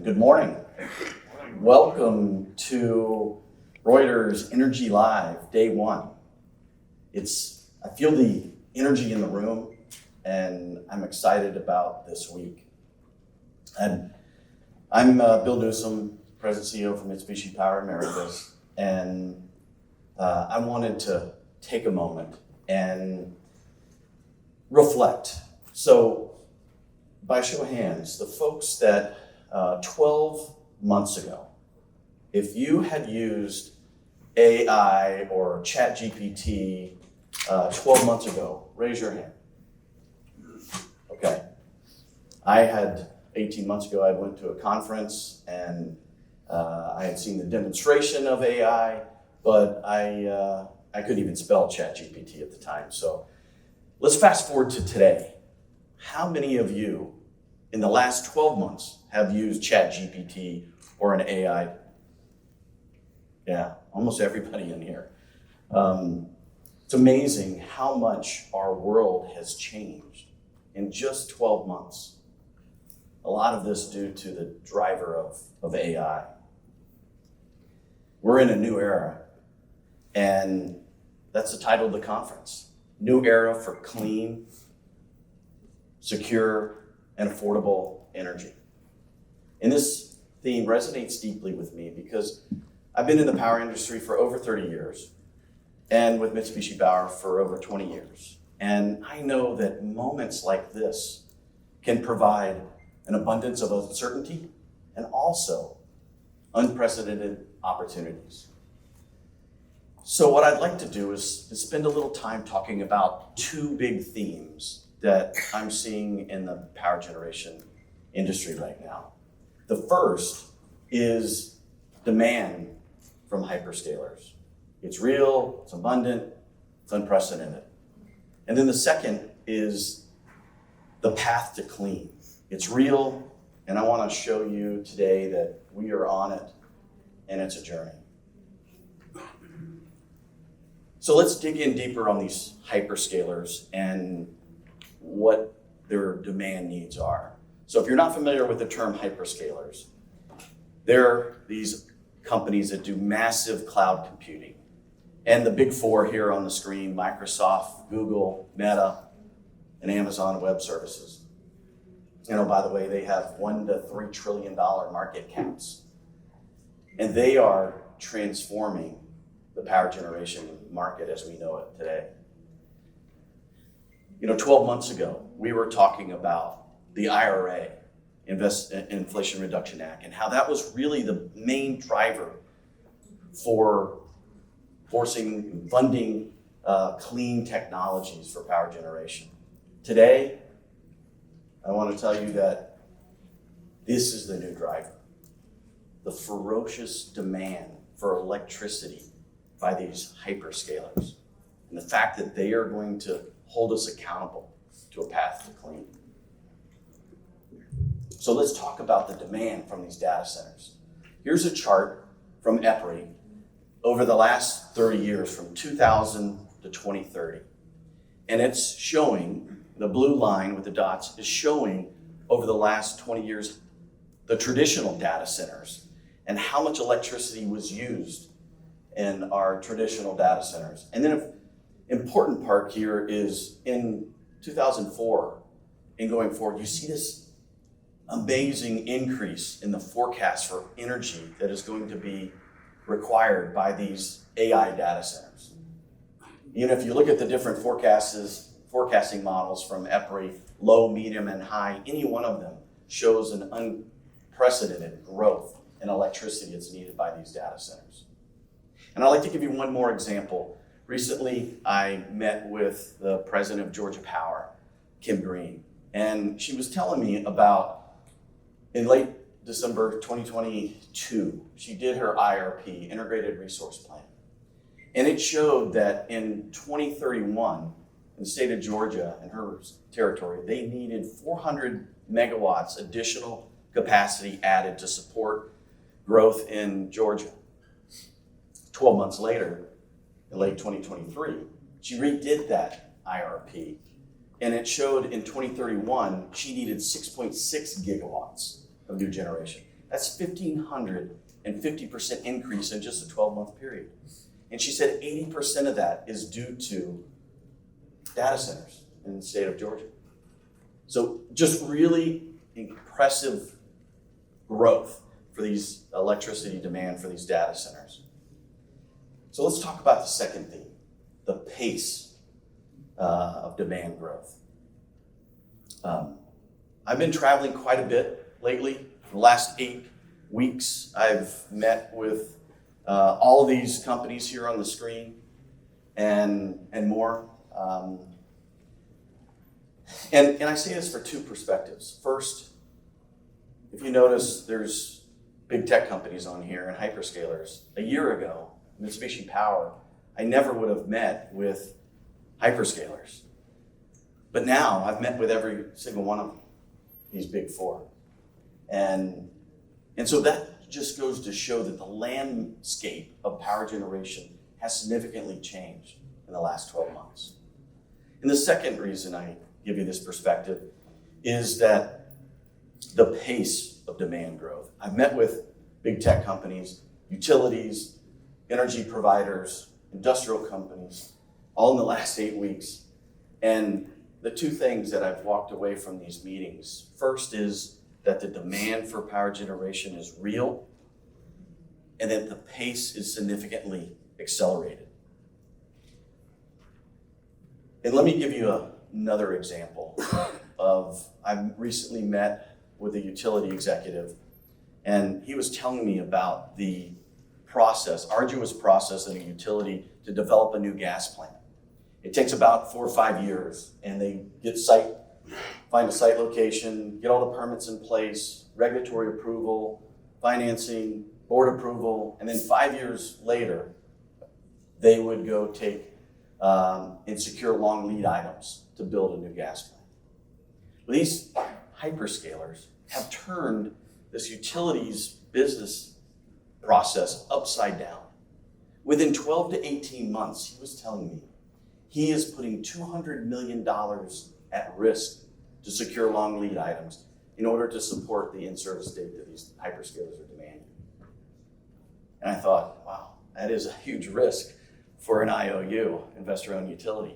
Good morning. Welcome to Reuters Energy Live, day one. I feel the energy in the room, and I'm excited about this week. And I'm Bill Newsom, President CEO for Mitsubishi Power Americas, and I wanted to take a moment and reflect. So, by show of hands, the folks that 12 months ago, if you had used AI or ChatGPT 12 months ago, raise your hand. Okay. 18 months ago, I went to a conference and I had seen the demonstration of AI, but I couldn't even spell ChatGPT at the time. So let's fast forward to today. How many of you in the last 12 months have used ChatGPT or an AI? Yeah, almost everybody in here. It's amazing how much our world has changed in just 12 months. A lot of this due to the driver of AI. We're in a new era, and that's the title of the conference. New era for clean, secure, and affordable energy. And this theme resonates deeply with me because I've been in the power industry for over 30 years and with Mitsubishi Power for over 20 years. And I know that moments like this can provide an abundance of uncertainty and also unprecedented opportunities. So what I'd like to do is spend a little time talking about two big themes that I'm seeing in the power generation industry right now. The first is demand from hyperscalers. It's real, it's abundant, it's unprecedented. And then the second is the path to clean. It's real, and I want to show you today that we are on it, and it's a journey. So let's dig in deeper on these hyperscalers and what their demand needs are. So if you're not familiar with the term hyperscalers, they're these companies that do massive cloud computing. And the big four here on the screen, Microsoft, Google, Meta, and Amazon Web Services. By the way, they have $1 to $3 trillion market caps. And they are transforming the power generation market as we know it today. 12 months ago, we were talking about the IRA, Inflation Reduction Act, and how that was really the main driver for funding clean technologies for power generation. Today, I want to tell you that this is the new driver. The ferocious demand for electricity by these hyperscalers, and the fact that they are going to hold us accountable to a path to clean. So let's talk about the demand from these data centers. Here's a chart from EPRI over the last 30 years, from 2000 to 2030. And it's showing, the blue line with the dots is showing over the last 20 years, the traditional data centers and how much electricity was used in our traditional data centers. And then an important part here is in 2004 and going forward, you see this amazing increase in the forecast for energy that is going to be required by these AI data centers. If you look at the different forecasting models from EPRI, low, medium, and high, any one of them shows an unprecedented growth in electricity that's needed by these data centers. And I'd like to give you one more example. Recently, I met with the president of Georgia Power, Kim Green, and she was telling me about, in late December 2022, she did her IRP, Integrated Resource Plan. And it showed that in 2031, in the state of Georgia and her territory, they needed 400 megawatts additional capacity added to support growth in Georgia. 12 months later, in late 2023, she redid that IRP, and it showed in 2031 she needed 6.6 gigawatts of new generation. That's 1,550% increase in just a 12-month period. And she said 80% of that is due to data centers in the state of Georgia. So just really impressive growth for these electricity demand for these data centers. So let's talk about the second theme, the pace of demand growth. I've been traveling quite a bit lately. For the last 8 weeks, I've met with all of these companies here on the screen and more. And I say this for two perspectives. First, if you notice, there's big tech companies on here and hyperscalers. A year ago, Mitsubishi Power, I never would have met with hyperscalers. But now I've met with every single one of them, these big four. And so that just goes to show that the landscape of power generation has significantly changed in the last 12 months. And the second reason I give you this perspective is that the pace of demand growth. I've met with big tech companies, utilities, energy providers, industrial companies, all in the last 8 weeks. And the two things that I've walked away from these meetings, first is that the demand for power generation is real, and that the pace is significantly accelerated. And let me give you another example of, I recently met with a utility executive, and he was telling me about the arduous process in a utility to develop a new gas plant. It takes about 4 or 5 years, and they find a site location, get all the permits in place, regulatory approval, financing, board approval, and then 5 years later, they would go take and secure long lead items to build a new gas plant. Well, these hyperscalers have turned this utilities business process upside down. Within 12 to 18 months, he was telling me, he is putting $200 million at risk to secure long lead items in order to support the in-service date that these hyperscalers are demanding. And I thought, wow, that is a huge risk for an IOU, investor-owned utility.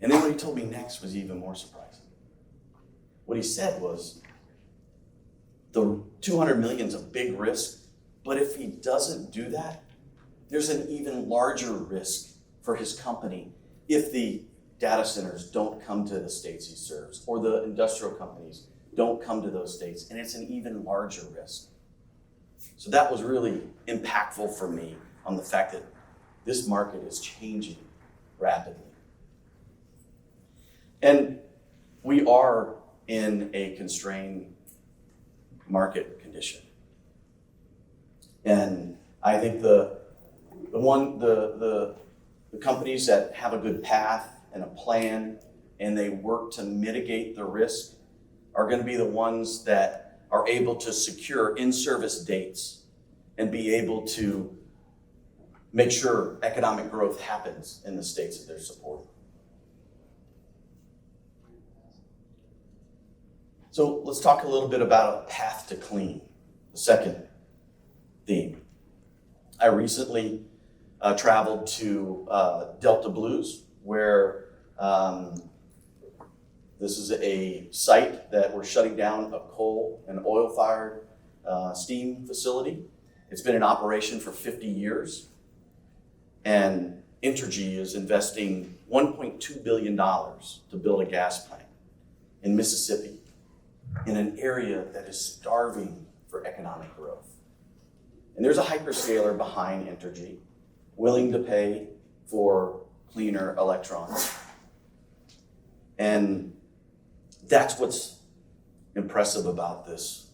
And then what he told me next was even more surprising. What he said was, the $200 million is a big risk, but if he doesn't do that, there's an even larger risk for his company if the data centers don't come to the states he serves, or the industrial companies don't come to those states, and it's an even larger risk. So that was really impactful for me on the fact that this market is changing rapidly. And we are in a constrained market condition. And I think the companies that have a good path and a plan and they work to mitigate the risk are going to be the ones that are able to secure in-service dates and be able to make sure economic growth happens in the states that they're supporting. So let's talk a little bit about a path to clean, the second theme. I recently traveled to Delta Blues, where this is a site that we're shutting down a coal and oil-fired steam facility. It's been in operation for 50 years. And Entergy is investing $1.2 billion to build a gas plant in Mississippi, in an area that is starving for economic growth. And there's a hyperscaler behind Entergy, willing to pay for cleaner electrons. And that's what's impressive about this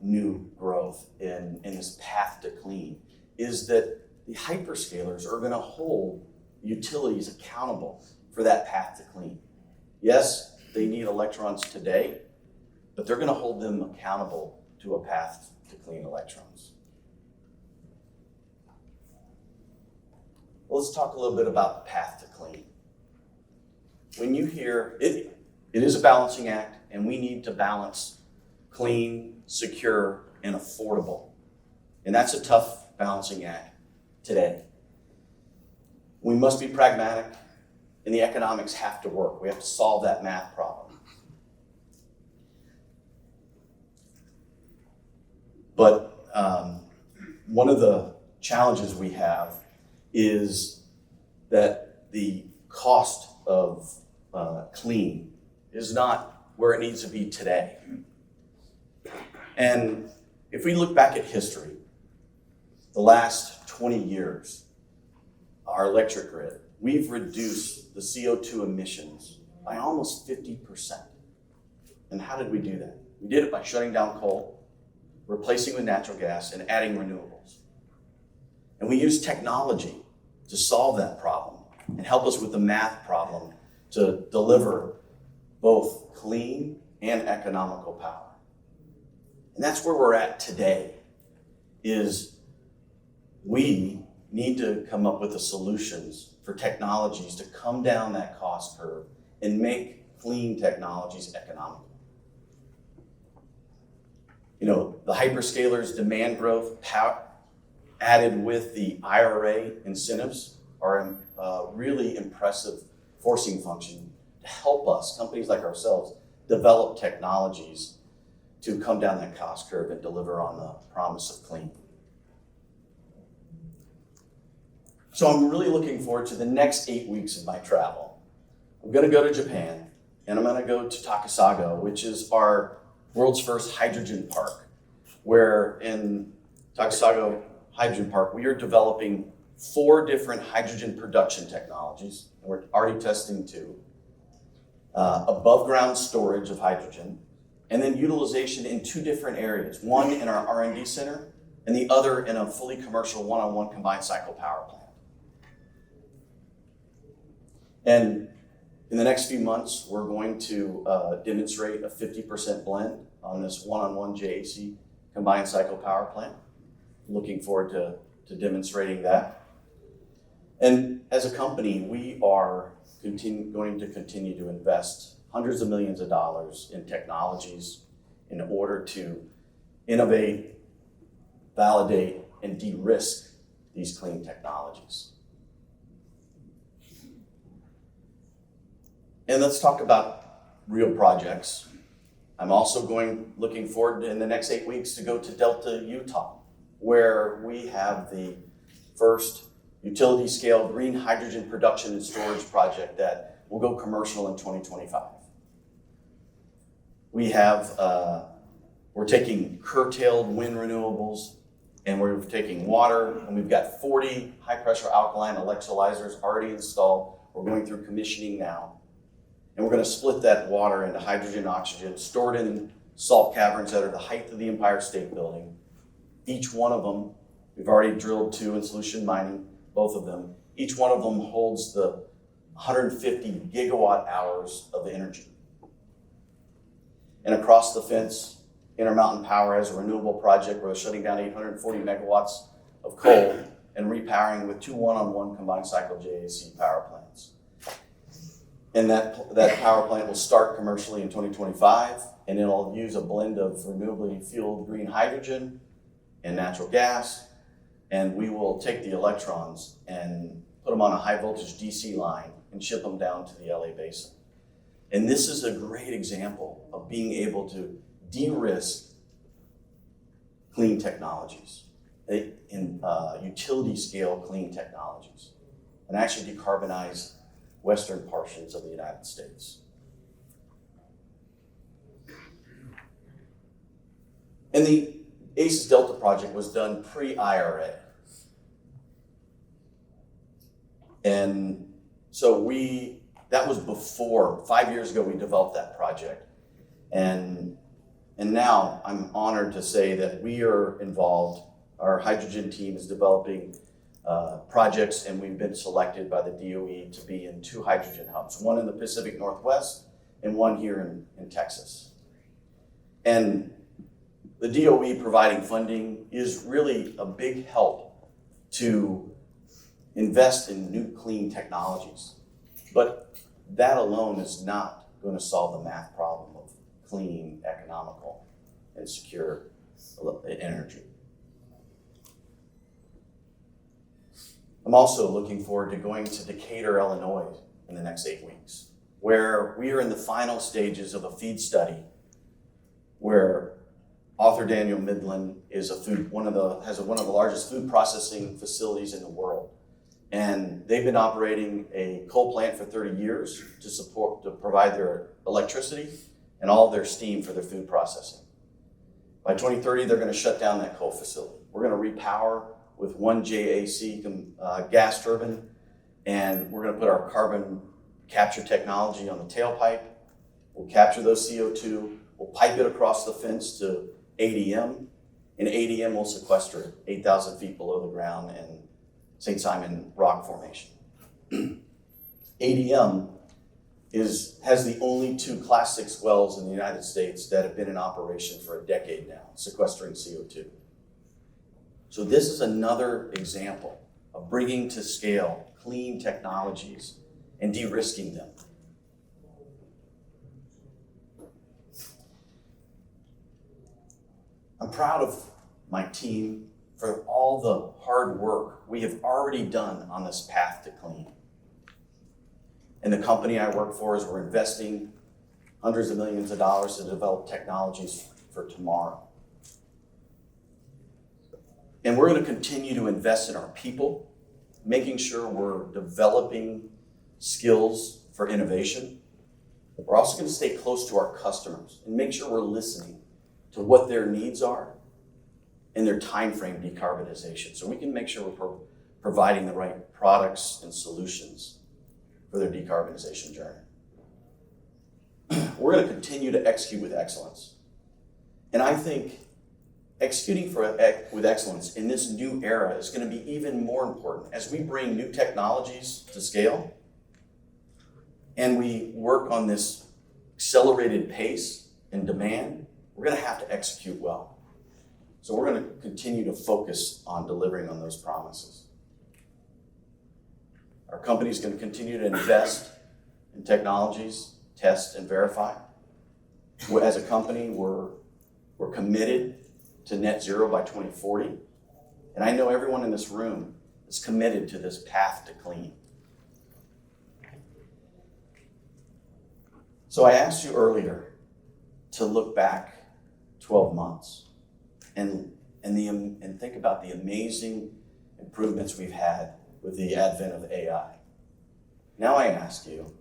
new growth in this path to clean, is that the hyperscalers are going to hold utilities accountable for that path to clean. Yes, they need electrons today, but they're going to hold them accountable to a path to clean electrons. Well, let's talk a little bit about the path to clean. When you hear it is a balancing act, and we need to balance clean, secure, and affordable. And that's a tough balancing act today. We must be pragmatic, and the economics have to work. We have to solve that math problem. But one of the challenges we have is that the cost of clean is not where it needs to be today. And if we look back at history, the last 20 years, our electric grid, we've reduced the CO2 emissions by almost 50%. And how did we do that? We did it by shutting down coal, replacing with natural gas, and adding renewables. And we use technology to solve that problem and help us with the math problem to deliver both clean and economical power. And that's where we're at today, is we need to come up with the solutions for technologies to come down that cost curve and make clean technologies economical. You know, the hyperscalers' demand growth added with the IRA incentives are a really impressive forcing function to help us, companies like ourselves, develop technologies to come down that cost curve and deliver on the promise of clean. So I'm really looking forward to the next 8 weeks of my travel. I'm going to go to Japan, and I'm going to go to Takasago, which is our world's first hydrogen park, where in Takasago Hydrogen Park, we are developing 4 different hydrogen production technologies, and we're already testing 2. Above ground storage of hydrogen, and then utilization in 2 different areas, one in our R&D center, and the other in a fully commercial one-on-one combined cycle power plant. And in the next few months, we're going to demonstrate a 50% blend on this one-on-one JAC combined cycle power plant. Looking forward to demonstrating that. And as a company, we are going to continue to invest hundreds of millions of dollars in technologies in order to innovate, validate, and de-risk these clean technologies. And let's talk about real projects. I'm also looking forward in the next 8 weeks to go to Delta, Utah, where we have the first utility scale green hydrogen production and storage project that will go commercial in 2025. We're taking curtailed wind renewables, and we're taking water, and we've got 40 high pressure alkaline electrolyzers already installed. We're going through commissioning now. And we're going to split that water into hydrogen and oxygen, stored in salt caverns that are the height of the Empire State Building. Each one of them, we've already drilled 2 in solution mining, both of them. Each one of them holds the 150 gigawatt hours of energy. And across the fence, Intermountain Power has a renewable project where they're shutting down 840 megawatts of coal and repowering with 2 one-on-one combined cycle JAC power plants. And that power plant will start commercially in 2025, and it'll use a blend of renewably fueled green hydrogen and natural gas, and we will take the electrons and put them on a high voltage DC line and ship them down to the LA basin. And this is a great example of being able to de-risk clean technologies, in utility scale clean technologies, and actually decarbonize western portions of the United States. And the ACES Delta project was done pre-IRA. And so that was before, 5 years ago, we developed that project. And now I'm honored to say that we are involved. Our hydrogen team is developing projects, and we've been selected by the DOE to be in 2 hydrogen hubs, one in the Pacific Northwest and one here in Texas. And the DOE providing funding is really a big help to invest in new clean technologies. But that alone is not going to solve the math problem of clean, economical, and secure energy. I'm also looking forward to going to Decatur, Illinois in the next 8 weeks, where we are in the final stages of a feed study where author Daniel Midland is has one of the largest food processing facilities in the world. And they've been operating a coal plant for 30 years to provide their electricity and all of their steam for their food processing. By 2030, they're going to shut down that coal facility. We're going to repower with one JAC gas turbine, and we're going to put our carbon capture technology on the tailpipe. We'll capture those CO2, we'll pipe it across the fence to ADM, and ADM will sequester it 8,000 feet below the ground in St. Simon rock formation. ADM has the only 2 Class 6 wells in the United States that have been in operation for a decade now, sequestering CO2. So this is another example of bringing to scale clean technologies and de-risking them. I'm proud of my team for all the hard work we have already done on this path to clean. And the company I work for is we're investing hundreds of millions of dollars to develop technologies for tomorrow. And we're going to continue to invest in our people, making sure we're developing skills for innovation. We're also going to stay close to our customers and make sure we're listening to what their needs are and their timeframe decarbonization, so we can make sure we're providing the right products and solutions for their decarbonization journey. We're going to continue to execute with excellence. And I think executing with excellence in this new era is going to be even more important as we bring new technologies to scale and we work on this accelerated pace and demand. We're going to have to execute well. So we're going to continue to focus on delivering on those promises. Our company is going to continue to invest in technologies, test and verify. As a company, we're committed to net zero by 2040. And I know everyone in this room is committed to this path to clean. So I asked you earlier to look back 12 months and think about the amazing improvements we've had with the advent of AI. Now I ask you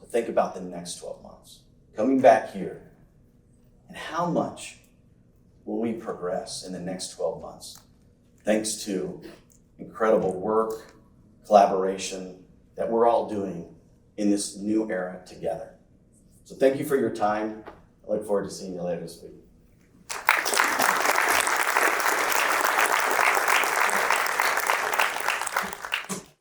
to think about the next 12 months, coming back here, and how much will we progress in the next 12 months, thanks to incredible work, collaboration that we're all doing in this new era together. So thank you for your time. I look forward to seeing you later this week.